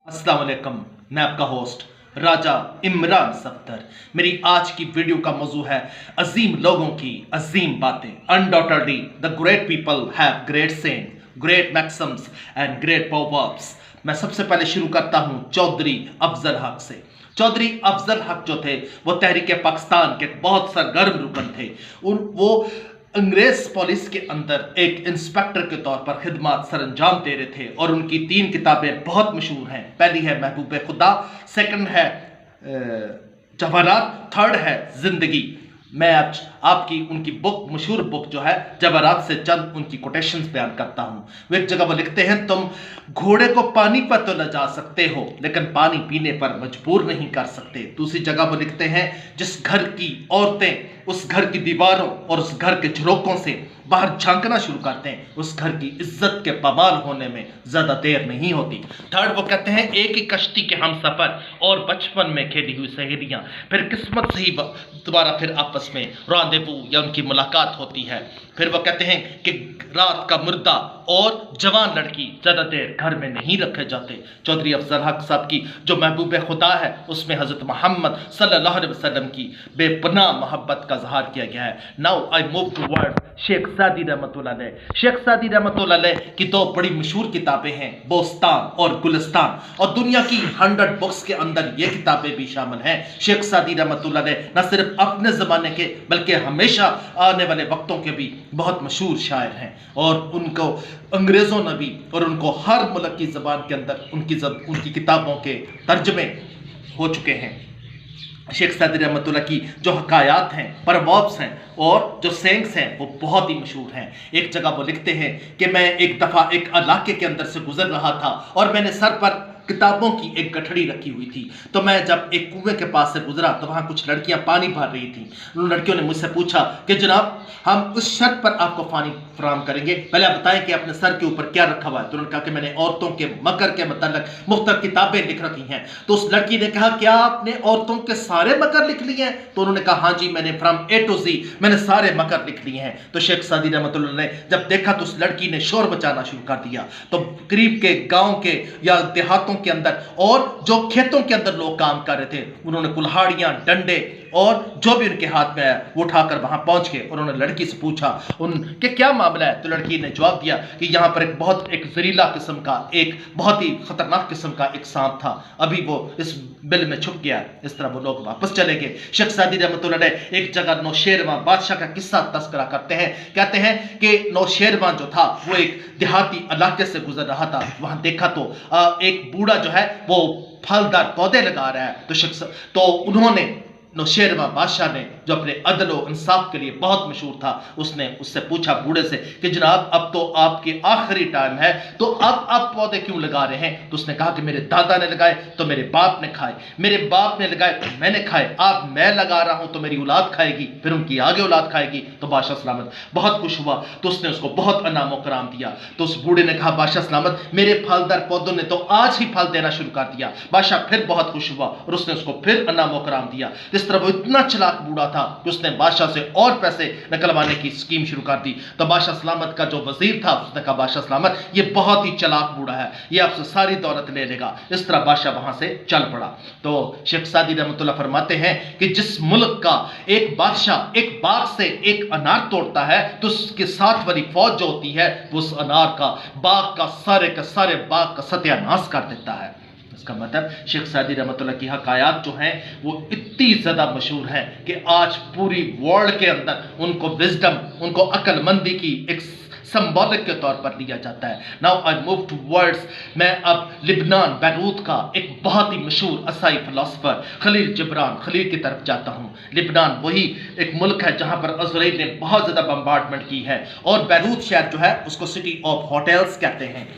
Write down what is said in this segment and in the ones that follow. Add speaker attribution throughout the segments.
Speaker 1: अस्सलाम वालेकुम। मैं आपका होस्ट राजा इमरान सफ्दर। मेरी आज की वीडियो का मौजू है अजीम लोगों की अजीम बातें। Undoubtedly the great people have great saying, great Maxim's and great proverbs. मैं सबसे पहले शुरू करता हूं चौधरी अफजल हक से। चौधरी अफजल हक जो थे वो तहरीक पाकिस्तान के बहुत सरगर्म रुकन थे। वो अंग्रेज पुलिस के अंदर एक इंस्पेक्टर के तौर पर खिदमत सरंजाम दे रहे थे और उनकी 3 किताबें बहुत मशहूर हैं। पहली है महबूब खुदा, सेकंड है जवाहरात, थर्ड है जिंदगी। मैं आज आपकी उनकी बुक, मशहूर बुक जो है जवाहरात से चंद उनकी कोटेशंस बयान करता हूं। वो एक जगह वो लिखते हैं, तुम घोड़े को पानी पर तो ले जा सकते हो लेकिन पानी पीने पर मजबूर नहीं कर सकते। दूसरी जगह वो लिखते हैं, जिस घर की औरतें उस घर की दीवारों और उस घर के झरोकों से बाहर झांकना शुरू करते हैं उस घर की इज्जत के पामाल होने में ज्यादा देर नहीं होती। थर्ड वो कहते हैं, एक ही कश्ती के हम सफर और बचपन में खेली हुई सहेलियां, फिर किस्मत से ही दोबारा फिर आपस में रॉन्डेवू या उनकी मुलाकात होती है। फिर वो कहते हैं कि रात का मुर्दा और जवान लड़की ज्यादा देर घर में नहीं रखे जाते। चौधरी अफजल हक साहब की जो महबूब खुदा है उसमें हजरत मोहम्मद सल्लल्लाहु अलैहि वसल्लम की बेपनाह मोहब्बत का इजहार किया गया है। Now I move toward Sheikh Saadi रहमतुल्लाह अलैह। शेख सादी रहमतुल्लाह अलैह की दो बड़ी मशहूर किताबें हैं, बोस्तान और गुलिस्तान, और दुनिया की 100 बुक्स के अंदर ये किताबें भी शामिल हैं। शेख सादी रहमतुल्लाह अलैह न सिर्फ अपने ज़माने के बल्कि हमेशा आने वाले वक्तों के भी बहुत मशहूर शायर हैं और उनको अंग्रेज़ों ने भी और उनको हर मुल्क की ज़बान के अंदर उनकी किताबों के तर्जमे हो चुके हैं। शेख सादी रहमतुल्लाह की जो हकायात हैं, परवर्ब्स हैं और जो सेंग्स हैं वो बहुत ही मशहूर हैं। एक जगह वो लिखते हैं कि मैं एक दफ़ा एक इलाके के अंदर से गुजर रहा था और मैंने सर पर किताबों की एक गठड़ी रखी हुई थी। तो मैं जब एक कुएं के पास से गुजरा तो वहाँ कुछ लड़कियाँ पानी भर रही थीं। उन लड़कियों ने मुझसे पूछा कि जनाब हम उस शर्त पर आपको पानी फराहम करेंगे, पहले आप बताएं कि अपने सर के ऊपर क्या रखा हुआ है। तो उन्होंने कहा कि मैंने औरतों के मकर के मतलब मुख्तलिफ किताबें लिख रखी हैं। तो उस लड़की ने कहा, क्या आपने औरतों के सारे मकर लिख लिए हैं? तो उन्होंने कहा, हाँ जी, मैंने फ्रॉम ए टू जी मैंने सारे मकर लिख लिए हैं। तो शेख सादी रहमतुल्लाह ने जब देखा तो उस लड़की ने शोर मचाना शुरू कर दिया। तो करीब के गाँव के या देहातों के अंदर और जो खेतों के अंदर लोग काम कर रहे थे उन्होंने कुल्हाड़ियां, डंडे और जो भी उनके हाथ में है वो उठाकर वहां पहुंच गए। उन्होंने लड़की से पूछा उनके क्या मामला है। तो लड़की ने जवाब दिया कि यहाँ पर एक जहरीला किस्म का, एक बहुत ही खतरनाक किस्म का एक सांप था, अभी वो इस बिल में छुप गया। इस तरह वो लोग वापस चले गए। शेख सादी रहमतुल्लाह अलैह एक जगह नौशेरवां बादशाह का किस्सा तस्करा करते हैं। कहते हैं कि नौशेरवां जो था वो एक देहाती इलाके से गुजर रहा था। वहां देखा तो एक बूढ़ा जो है वो फलदार पौधे लगा रहा है। तो उन्होंने नौशेरवां बादशाह ने जो अपने अदल और इंसाफ के लिए बहुत मशहूर था, उसने उससे पूछा बूढ़े से कि जनाब अब तो आपके आखिरी टाइम है, तो अब आप पौधे क्यों लगा रहे हैं? तो उसने कहा कि मेरे दादा ने लगाए तो मेरे बाप ने खाए, मेरे बाप ने लगाए तो मैंने खाए, अब मैं लगा रहा हूं तो मेरी औलाद खाएगी, फिर उनकी आगे औलाद खाएगी। तो बादशाह सलामत बहुत खुश हुआ, तो उसने उसको बहुत अनाम कराम दिया। तो उस बूढ़े ने कहा, बादशाह सलामत मेरे फलदार पौधों ने तो आज ही फल देना शुरू कर दिया। बादशाह फिर बहुत खुश हुआ और उसने उसको फिर अनाम कराम दिया। इस तरह वो इतना चालाक बूढ़ा था कि उसने बादशाह से और पैसे निकलवाने की स्कीम शुरू कर दी। तो बादशाह सलामत का जो वजीर था उसने कहा, बादशाह सलामत ये बहुत ही चालाक बूढ़ा है, ये आपसे सारी दौलत ले लेगा। इस तरह बादशाह वहां से चल पड़ा। तो शेख सादी रहमतुल्लाह फरमाते हैं कि जिस मुल्क का एक बादशाह एक बाग से एक अनार तोड़ता है तो उसके साथ वाली फौज जो होती है वो उस अनार का बाग का सारे बाग का सत्यानाश कर देता है। इसका मतलब शेख सादी रहमतुल्लाह की हकायात जो हैं वो इतनी ज़्यादा मशहूर है कि आज पूरी वर्ल्ड के अंदर उनको विजडम, उनको अक्लमंदी की एक सिंबॉलिक के तौर पर लिया जाता है। Now I move to words. मैं अब लिबनान, बैरूत का एक बहुत ही मशहूर असाई फिलोसफर खलील जिब्रान खलील की तरफ जाता हूँ। लिबनान वही एक मुल्क है जहाँ पर इजराइल ने बहुत ज़्यादा बम्बार्डमेंट की है और बैरूत शहर जो है उसको सिटी ऑफ होटल्स कहते हैं।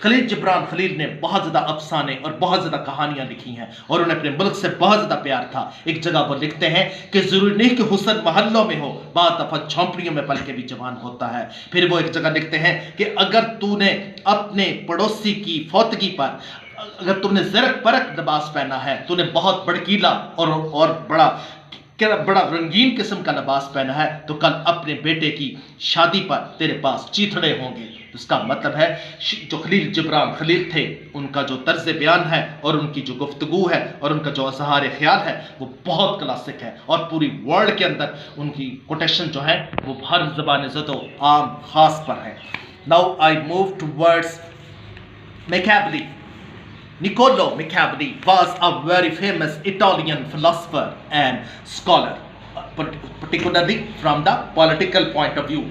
Speaker 1: खलील जिब्रान खलील ने बहुत ज़्यादा अफसाने और बहुत ज़्यादा कहानियां लिखी हैं और उन्हें अपने मुल्क से बहुत ज़्यादा प्यार था। एक जगह वो लिखते हैं कि ज़रूरी नहीं कि हुस्न महल्लों में हो, बाद दफ़ा झोंपड़ियों में पल के भी जवान होता है। फिर वो एक जगह लिखते हैं कि अगर तूने अपने पड़ोसी की फौतगी पर अगर तुमने ज़रक परक लिबास पहना है, तूने बहुत भड़कीला और बड़ा کہ بڑا رنگین قسم کا لباس پہنا ہے تو کل اپنے بیٹے کی شادی پر تیرے پاس چیتھڑے ہوں گے. اس کا مطلب ہے جو خلیل جبران خلیل تھے ان کا جو طرز بیان ہے اور ان کی جو گفتگو ہے اور ان کا جو اظہار خیال ہے وہ بہت کلاسک ہے اور پوری ورلڈ کے اندر ان کی کوٹیشن جو ہے وہ ہر زبان زد و عام خاص پر ہے. Now I move towards Machiavelli. Niccolò Machiavelli was a very famous Italian philosopher and scholar, particularly from the political point of view.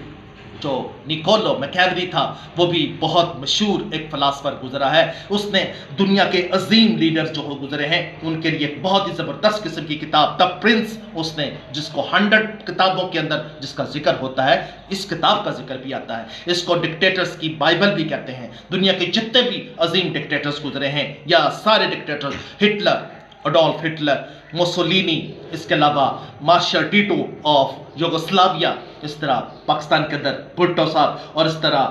Speaker 1: جو نیکولو میکیاولی تھا وہ بھی بہت مشہور ایک فلاسفر گزرا ہے. اس نے دنیا کے عظیم لیڈر جو گزرے ہیں ان کے لیے بہت ہی زبردست قسم کی کتاب دا پرنس اس نے جس کو 100 کتابوں کے اندر جس کا ذکر ہوتا ہے اس کتاب کا ذکر بھی آتا ہے. اس کو ڈکٹیٹرز کی بائبل بھی کہتے ہیں. دنیا کے جتنے بھی عظیم ڈکٹیٹرز گزرے ہیں یا سارے ڈکٹیٹرز ہٹلر اڈولف ہٹلر موسولینی اس کے علاوہ مارشل ٹیٹو آف یوگوسلاویا اس طرح پاکستان کے اندر بھٹو صاحب اور اس طرح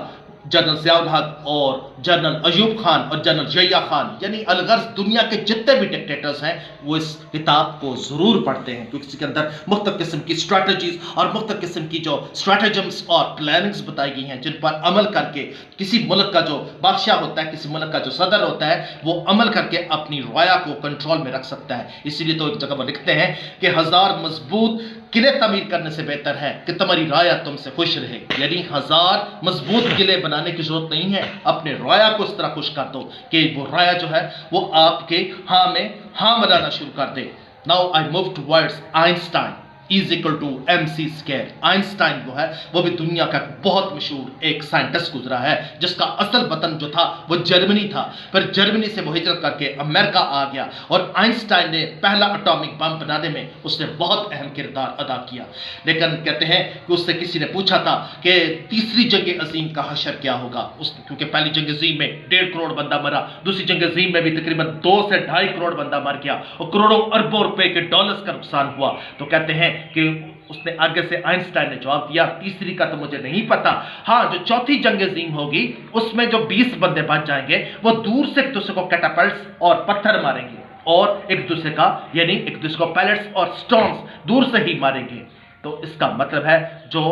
Speaker 1: جنرل ضیاء الحق اور جنرل ایوب خان اور جنرل یحییٰ خان یعنی الغرض دنیا کے جتنے بھی ڈکٹیٹرز ہیں وہ اس کتاب کو ضرور پڑھتے ہیں کیونکہ اس کے اندر مختلف قسم کی اسٹریٹجیز اور مختلف قسم کی جو اسٹریٹجمز اور پلاننگز بتائی گئی ہیں جن پر عمل کر کے کسی ملک کا جو بادشاہ ہوتا ہے کسی ملک کا جو صدر ہوتا ہے وہ عمل کر کے اپنی رعایا کو کنٹرول میں رکھ سکتا ہے. اسی لیے تو ایک جگہ وہ لکھتے ہیں کہ 1000 مضبوط قلعے تعمیر کرنے سے بہتر ہے کہ تمہاری رعایا تم سے خوش رہے. یعنی 1000 مضبوط قلعے بنانے کی ضرورت نہیں ہے, اپنے رعایا کو اس طرح خوش کر دو کہ وہ رعایا جو ہے وہ آپ کے ہاں میں ہاں ملانا شروع کر دے. Now I move towards Einstein is equal to M C square. Einstein جو ہے وہ بھی دنیا کا بہت مشہور ایک سائنٹسٹ گزرا ہے جس کا اصل وطن جو تھا وہ جرمنی تھا. پھر جرمنی سے وہ ہجرت کر کے امریکہ آ گیا اور آئنسٹائن نے پہلا اٹامک بم بنانے میں اس نے بہت اہم کردار ادا کیا. لیکن کہتے ہیں کہ اس سے کسی نے پوچھا تھا کہ تیسری جنگ عظیم کا حشر کیا ہوگا, کیونکہ پہلی جنگ عظیم میں 1.5 کروڑ بندہ مرا, دوسری جنگ عظیم میں بھی تقریباً 2 سے 2.5 کروڑ بندہ مر گیا اور کروڑوں اربوں روپے کے ڈالرز کا نقصان ہوا. تو کہتے ہیں کہ اس نے آگے سے آئنسٹائن نے جواب دیا تیسری کا تو مجھے نہیں پتا, ہاں جو چوتھی جنگ عظیم ہوگی اس میں جو 20 بندے بچ جائیں گے وہ دور سے ایک دوسرے کو کیٹاپلٹس اور پتھر ماریں گے اور ایک دوسرے کا یعنی ایک دوسرے کو پیلٹس اور سٹونز دور سے ہی ماریں گے. تو اس کا مطلب ہے جو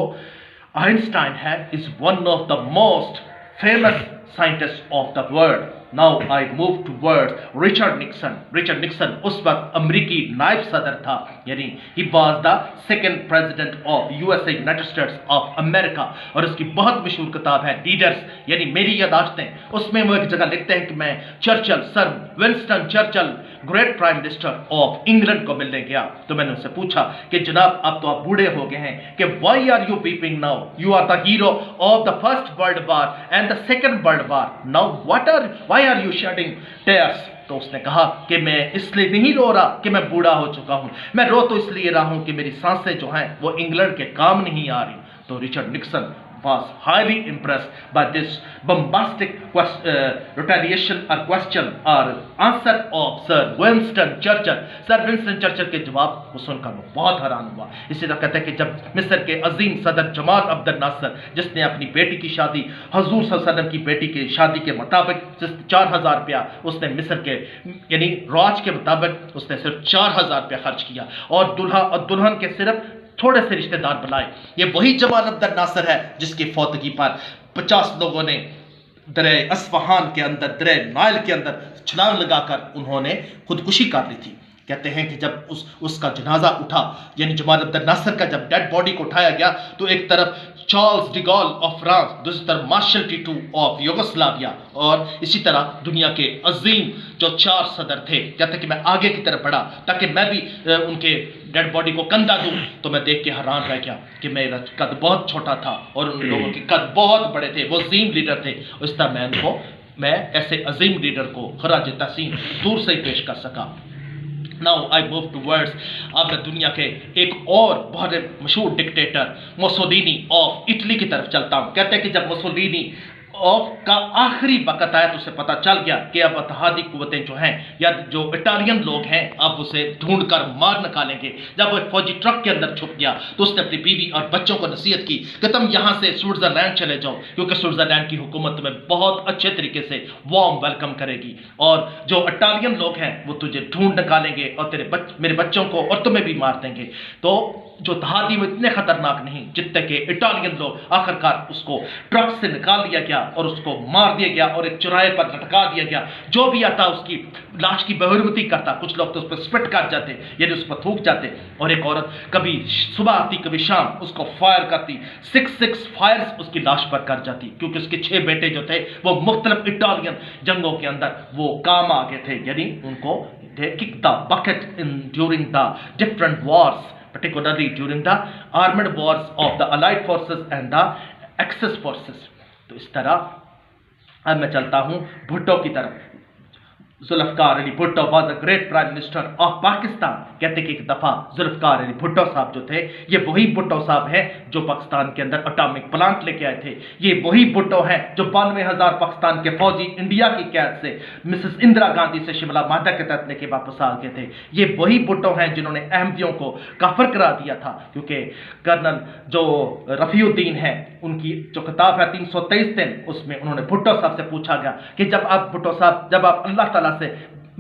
Speaker 1: آئنسٹائن ہے is one of the most famous scientists of the world. Now I move towards Richard Nixon. Richard Nixon اس وقت امریکی نائب صدر تھا, یعنی he was the second president of USA United States of America. اور اس کی بہت مشہور کتاب ہے لیڈرز یعنی میری یادداشتیں. اس میں وہ ایک جگہ لکھتے ہیں کہ میں Churchill sir Winston Churchill great prime minister of England کو ملنے گیا تو میں نے ان سے پوچھا کہ جناب اب تو آپ بوڑھے ہو گئے ہیں کہ why are you weeping now? You are the hero of the first world war and the second world war. Now why are you shedding tears? تو اس نے کہا کہ میں اس لیے نہیں رو رہا کہ میں بوڑھا ہو چکا ہوں, میں رو تو اس لیے رہا ہوں کہ میری سانسیں جو ہیں وہ انگلینڈ کے کام نہیں آ رہی. تو Richard Nixon was highly impressed by this bombastic retaliation or question or answer of Sir Winston Churchill. Sir Winston Churchill کے جواب کو سن کر وہ بہت حیران ہوا. اسی طرح کہتے ہیں کہ جب مصر کے عظیم صدر جمال عبد الناصر جس نے اپنی بیٹی کی شادی حضور صلی اللہ علیہ وسلم کی بیٹی کی شادی کے مطابق 4000 روپیہ اس نے مصر کے یعنی راج کے مطابق اس نے صرف 4000 روپیہ خرچ کیا اور دلہا اور دلہن کے صرف تھوڑے سے رشتہ دار بلائے. یہ وہی جمال عبد الناصر ہے جس کی فوتگی پر 50 لوگوں نے دریا اصفہان کے اندر دریا نائل کے اندر چھلانگ لگا کر انہوں نے خودکشی کر لی تھی. کہتے ہیں کہ جب اس کا جنازہ اٹھا یعنی جمال عبد الناصر کا جب ڈیڈ باڈی کو اٹھایا گیا تو ایک طرف چارلز ڈی گال آف فرانس, دوسری طرف مارشل ٹیٹو آف یوگوسلاویا اور اسی طرح دنیا کے عظیم جو 4 صدر تھے. کہتے ہیں کہ میں آگے کی طرف بڑھا تاکہ میں بھی ان کے ڈیڈ باڈی کو کندھا دوں تو میں دیکھ کے حیران رہ گیا کہ میرا قد بہت چھوٹا تھا اور ان لوگوں کے قد بہت بڑے تھے, وہ عظیم لیڈر تھے. اس طرح میں ایسے عظیم لیڈر کو خراج تحسین دور سے ہی پیش کر سکا. Now I move towards اب میں دنیا کے ایک اور بہت مشہور ڈکٹیٹر موسولینی آف اٹلی کی طرف چلتا ہوں. کہتے ہیں کہ جب موسولینی ऑफ का आखिरी वक्त आया तो उसे पता चल गया कि अब इत्तेहादी कुव्वतें जो हैं या जो इटालियन लोग हैं अब उसे ढूंढ कर मार निकालेंगे। जब वो एक फौजी ट्रक के अंदर छुप गया तो उसने अपनी बीवी और बच्चों को नसीहत की कि तुम यहाँ से स्विट्जरलैंड चले जाओ, क्योंकि स्विट्जरलैंड की हुकूमत तुम्हें बहुत अच्छे तरीके से वार्म वेलकम करेगी और जो इटालियन लोग हैं वो तुझे ढूंढ निकालेंगे और मेरे बच्चों को और तुम्हें भी मार देंगे। तो जो इत्तेहादी वो इतने खतरनाक नहीं जितने के इटालियन लोग। आखिरकार उसको ट्रक से निकाल दिया गया और उसको मार दिया गया और एक चौराहे पर लटका दिया गया। जो भी आता उसकी लाश की बेहुरमती करता, कुछ लोग तो उस पर स्पिट कर जाते यानी उस पर थूक जाते, और एक औरत कभी सुबह आती कभी शाम उसको फायर करती, 6 फायर्स उसकी लाश पर कर जाती, क्योंकि उसके 6 बेटे जो थे वो मुख्तलिफ इटालियन जंगों के अंदर वो काम आ गए थे, यानी उनको they kicked the bucket in during the different wars, particularly during the armed wars of the allied forces and the Axis forces। तो इस तरह अब मैं चलता हूं भुट्टो की तरफ। Zulfikar Ali Bhutto was a great prime minister of Pakistan. कहते कि एक दफा जुल्फकार अली भुट्टो साहब जो थे ये वही भुट्टो साहब हैं जो पाकिस्तान के अंदर एटॉमिक प्लांट लेके आए थे। ये वही भुट्टो हैं जो 92,000 पाकिस्तान के फौजी इंडिया की कैद से मिसेस इंदिरा गांधी से शिमला माहदा के तहत लेके वापस आ गए थे। ये वही भुट्टो हैं जिन्होंने अहमदियों को काफिर करा दिया था, क्योंकि कर्नल जो रफीउद्दीन है उनकी जो किताब है 323 दिन, उसमें उन्होंने भुट्टो साहब से पूछा गया कि जब आप भुट्टो साहब जब आप अल्लाह ताला से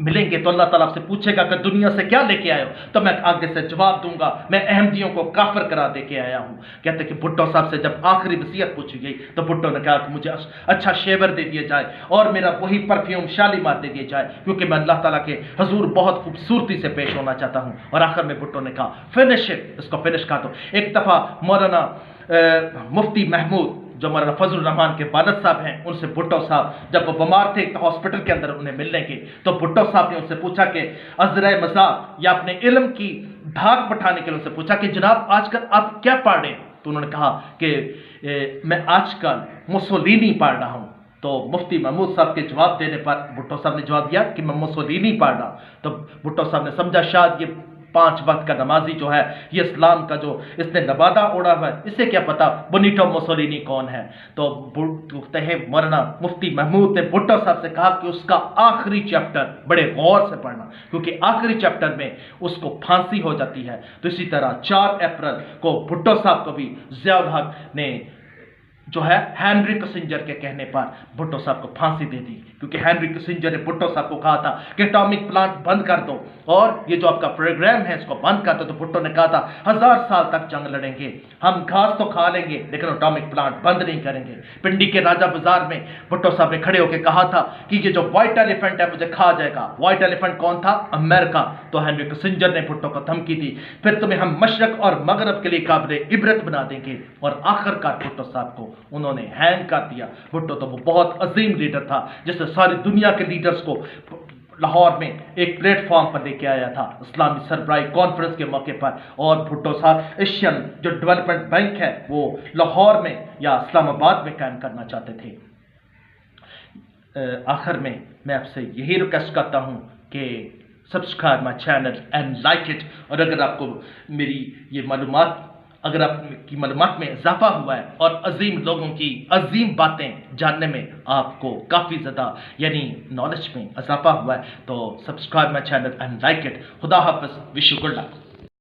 Speaker 1: मिलेंगे तो अल्लाह ताला आपसे पूछेगा कि दुनिया से क्या लेके आए हो, तो मैं आगे से जवाब दूंगा मैं अहमदियों को काफिर करा दे के आया हूं। कहते कि भुट्टो साहब से जब आखिरी वसीयत पूछी गई तो भुट्टो ने कहा कि मुझे अच्छा शेवर दे दिया जाए और मेरा वही परफ्यूम शालीमार दे दिया जाए, क्योंकि मैं अल्लाह ताला के हजूर बहुत खूबसूरती से पेश होना चाहता हूं। और आखिर में भुट्टो ने कहा फिनिश इट, इसको फिनिश कर दो। एक दफा मौलाना मुफ्ती महमूद जो मौलाना फजल रहमान के वालिद साहब हैं उनसे भुट्टो साहब जब वो बीमार थे तो हॉस्पिटल के अंदर उन्हें मिलने के, तो भुट्टो साहब ने उनसे पूछा कि अज़र मज़ाक या अपने इल्म की धाक बैठाने के लिए उनसे पूछा कि जनाब आजकल आप क्या पढ़ रहे हैं? तो उन्होंने कहा कि मैं आजकल मुसोलिनी पढ़ रहा हूँ। तो मुफ्ती महमूद साहब के जवाब देने पर भुट्टो साहब ने जवाब दिया कि मैं मुसोलिनी पढ़ रहा। तो भुट्टो साहब ने समझा शायद ये 5 वक्त का नमाजी जो है ये इस्लाम का जो इसने नबादा उड़ा हुआ है, इसे क्या पता बेनिटो मुसोलिनी कौन है। तो मौलाना मुफ्ती महमूद ने भुट्टो साहब से कहा कि उसका आखिरी चैप्टर बड़े गौर से पढ़ना, क्योंकि आखिरी चैप्टर में उसको फांसी हो जाती है। तो इसी तरह 4 अप्रैल को भुट्टो साहब को भी ज़ियाउल हक ने जो है हेनरी किसिंजर के कहने पर भुट्टो साहब को फांसी दे दी, क्योंकि हेनरी किसिंजर ने भुट्टो साहब को कहा था कि एटॉमिक प्लांट बंद कर दो और ये जो आपका प्रोग्राम है इसको बंद कर दो। तो भुट्टो ने कहा था 1000 साल तक जंग लड़ेंगे, हम घास तो खा लेंगे लेकिन एटॉमिक प्लांट बंद नहीं करेंगे। पिंडी के राजा बाजार में भुट्टो साहब ने खड़े होकर कहा था कि ये जो व्हाइट एलिफेंट है मुझे खा जाएगा। व्हाइट एलिफेंट कौन था? अमेरिका। तो हेनरी किसिंजर ने भुट्टो को धमकी दी, फिर तुम्हें हम मशरक और मगरब के लिए काबिल इबरत बना देंगे। और आखिरकार भुट्टो साहब को उन्होंने हैंग कर दिया। भुट्टो तो वो बहुत अजीम लीडर था जिसने सारी दुनिया के लीडर्स को लाहौर में एक प्लेटफॉर्म पर लेके आया था इस्लामी सरबराही कॉन्फ्रेंस के मौके पर। और भुट्टो साहब एशियन जो डेवलपमेंट बैंक है वो लाहौर में या इस्लामाबाद में कायम करना चाहते थे। आखिर में मैं आपसे यही रिक्वेस्ट करता हूं कि subscribe my channel and like it. और अगर आपको मेरी ये मालूमात अगर आपकी मालूमात में इजाफा हुआ है और अजीम लोगों की अजीम बातें जानने में आपको काफ़ी ज़्यादा यानी नॉलेज में इजाफा हुआ है तो subscribe my channel and like it. खुदा हाफ़िज़, विश यू गुड लक।